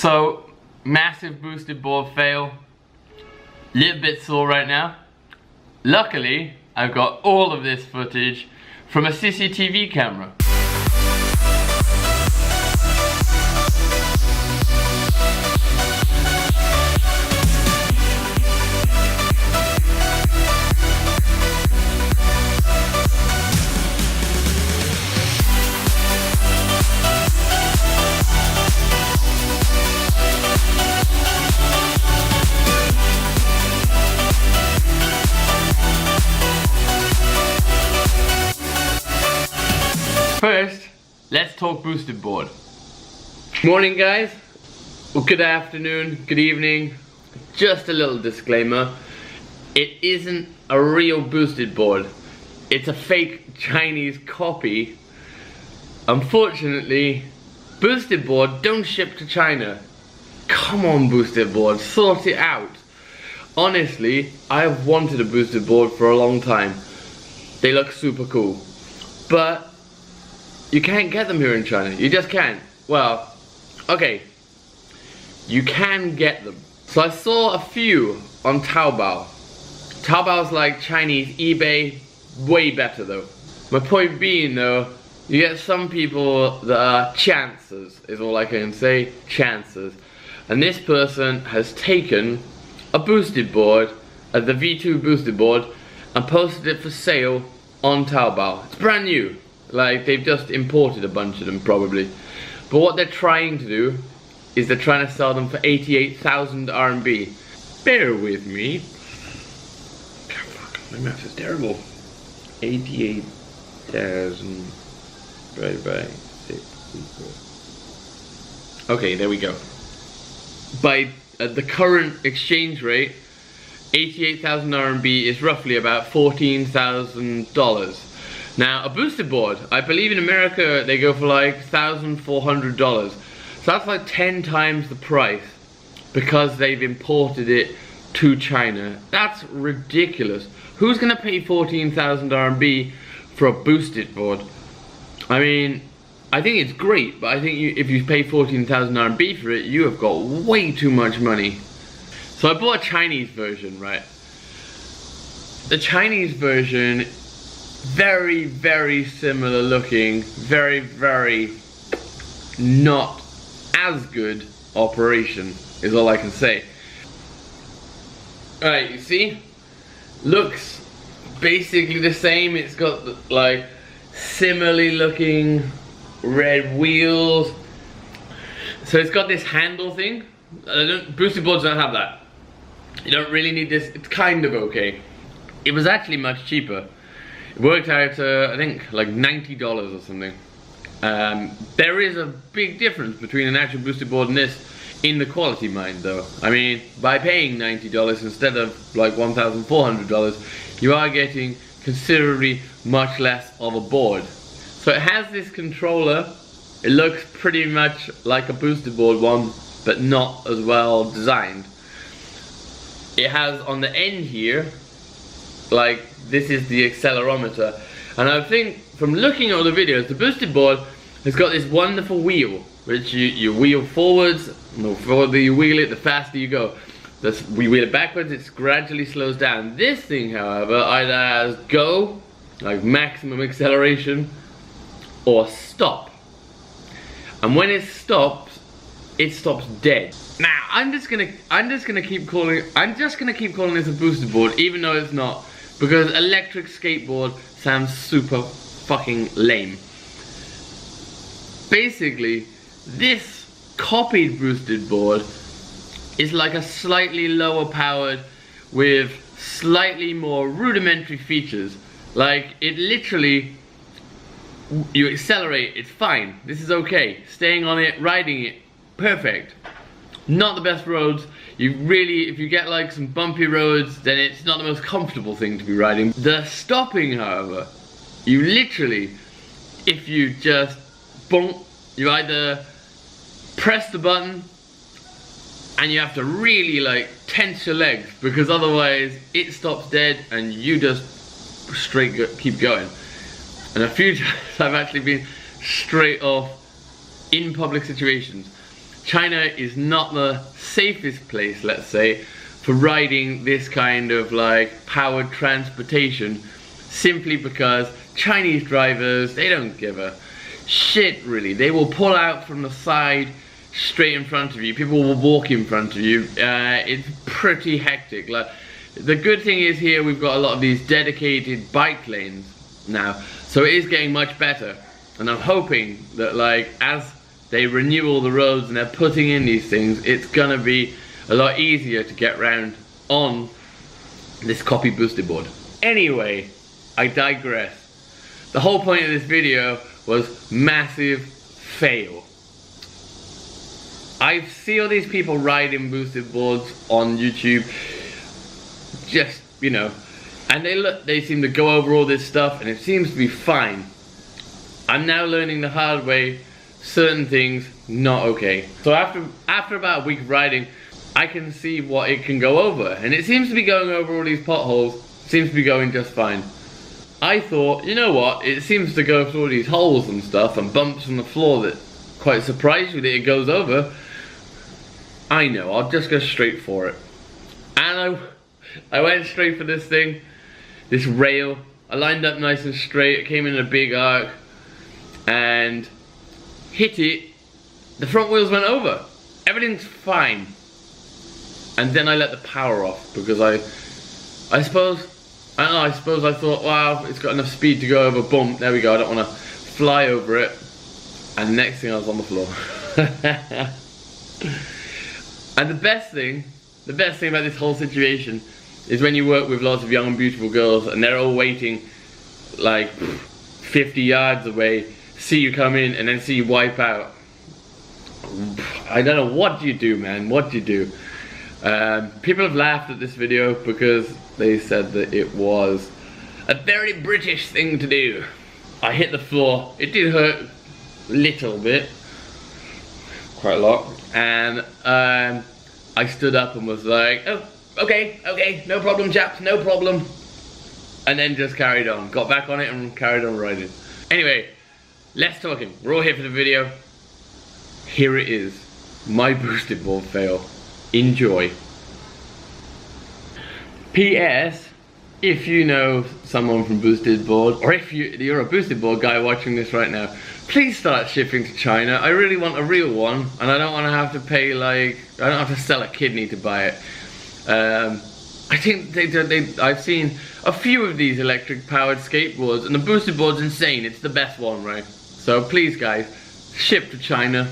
So, massive boosted board fail. Little bit sore right now. Luckily, I've got all of this footage from a CCTV camera. First, let's talk boosted board. Morning guys, or good afternoon, good evening. Just a little disclaimer, it isn't a real boosted board. It's a fake Chinese copy. Unfortunately, boosted board don't ship to China. Come on boosted board, sort it out. Honestly, I've wanted a boosted board for a long time. They look super cool. But you can't get them here in China. You just can't. Well, okay. You can get them. So I saw a few on Taobao. Taobao's like Chinese eBay, way better though. My point being though, you get some people that are chances, is all I can say, chances. And this person has taken a boosted board, the V2 boosted board, and posted it for sale on Taobao. It's brand new. Like, they've just imported a bunch of them, probably. But what they're trying to do is they're trying to sell them for 88,000 RMB. Bear with me. My math is terrible. 88,000 divided by 6. Okay, there we go. By the current exchange rate, 88,000 RMB is roughly about $14,000. Now, a boosted board, I believe in America they go for like $1,400. So that's like 10 times the price because they've imported it to China. That's ridiculous. Who's gonna pay 14,000 RMB for a boosted board? I mean, I think it's great, but I think if you pay 14,000 RMB for it, you have got way too much money. So I bought a Chinese version, right? The Chinese version, very, very similar looking, very, very not as good operation, is all I can say. Alright, you see? Looks basically the same. It's got like similarly looking red wheels. So it's got this handle thing. Boosted boards don't have that. You don't really need this. It's kind of okay. It was actually much cheaper. It worked out, I think, like $90 or something. There is a big difference between an actual boosted board and this in the quality mind though. I mean, by paying $90 instead of like $1,400, you are getting considerably much less of a board. So it has this controller. It looks pretty much like a boosted board one, but not as well designed. It has on the end here, like, this is the accelerometer, and I think from looking at all the videos, the boosted board has got this wonderful wheel which you wheel forwards. The further you wheel it, the faster you go. We wheel it backwards, it gradually slows down. This thing, however, either has go, like maximum acceleration, or stop. And when it stops dead. Now I'm just gonna keep calling this a boosted board, even though it's not. Because electric skateboard sounds super fucking lame. Basically, this copied boosted board is like a slightly lower powered with slightly more rudimentary features. Like, it literally, you accelerate, it's fine. This is okay. Staying on it, riding it, perfect. Not the best roads. If you get like some bumpy roads, then it's not the most comfortable thing to be riding. The stopping, however, you literally, if you just boom, you either press the button and you have to really like tense your legs, because otherwise it stops dead and you just keep going. And a few times I've actually been straight off in public situations. China is not the safest place, let's say, for riding this kind of like powered transportation, simply because Chinese drivers, they don't give a shit really. They will pull out from the side straight in front of you. People will walk in front of you. It's pretty hectic. Like, the good thing is here we've got a lot of these dedicated bike lanes now, so it is getting much better. And I'm hoping that like as they renew all the roads and they're putting in these things, it's gonna be a lot easier to get around on this copy boosted board. Anyway, I digress. The whole point of this video was massive fail. I see all these people riding boosted boards on YouTube, just, you know, and they seem to go over all this stuff and it seems to be fine. I'm now learning the hard way, certain things not okay. So after about a week of riding, I can see what it can go over, and it seems to be going over all these potholes, seems to be going just fine. I thought, you know what, it seems to go through all these holes and stuff and bumps on the floor that quite surprised you that it goes over. I know, I'll just go straight for it. And I went straight for this thing, this rail. I lined up nice and straight, it came in a big arc, and hit it. The front wheels went over. Everything's fine. And then I let the power off because I suppose I thought, wow, it's got enough speed to go over, boom, there we go, I don't want to fly over it. And the next thing I was on the floor. And the best thing about this whole situation is when you work with lots of young and beautiful girls and they're all waiting like 50 yards away, see you come in and then see you wipe out. I don't know, what do you do, man? What do you do? People have laughed at this video because they said that it was a very British thing to do. I hit the floor. It did hurt a little bit, quite a lot, and I stood up and was like, oh, okay, no problem, chaps, no problem, and then just carried on. Got back on it and carried on riding. Anyway, less talking. We're all here for the video. Here it is, my boosted board fail. Enjoy. P.S. If you know someone from boosted board, or if you're a boosted board guy watching this right now, please start shipping to China. I really want a real one, and I don't want to have to pay like, I don't have to sell a kidney to buy it. I think I've seen a few of these electric powered skateboards, and the boosted board's insane. It's the best one, right? So please guys, ship to China.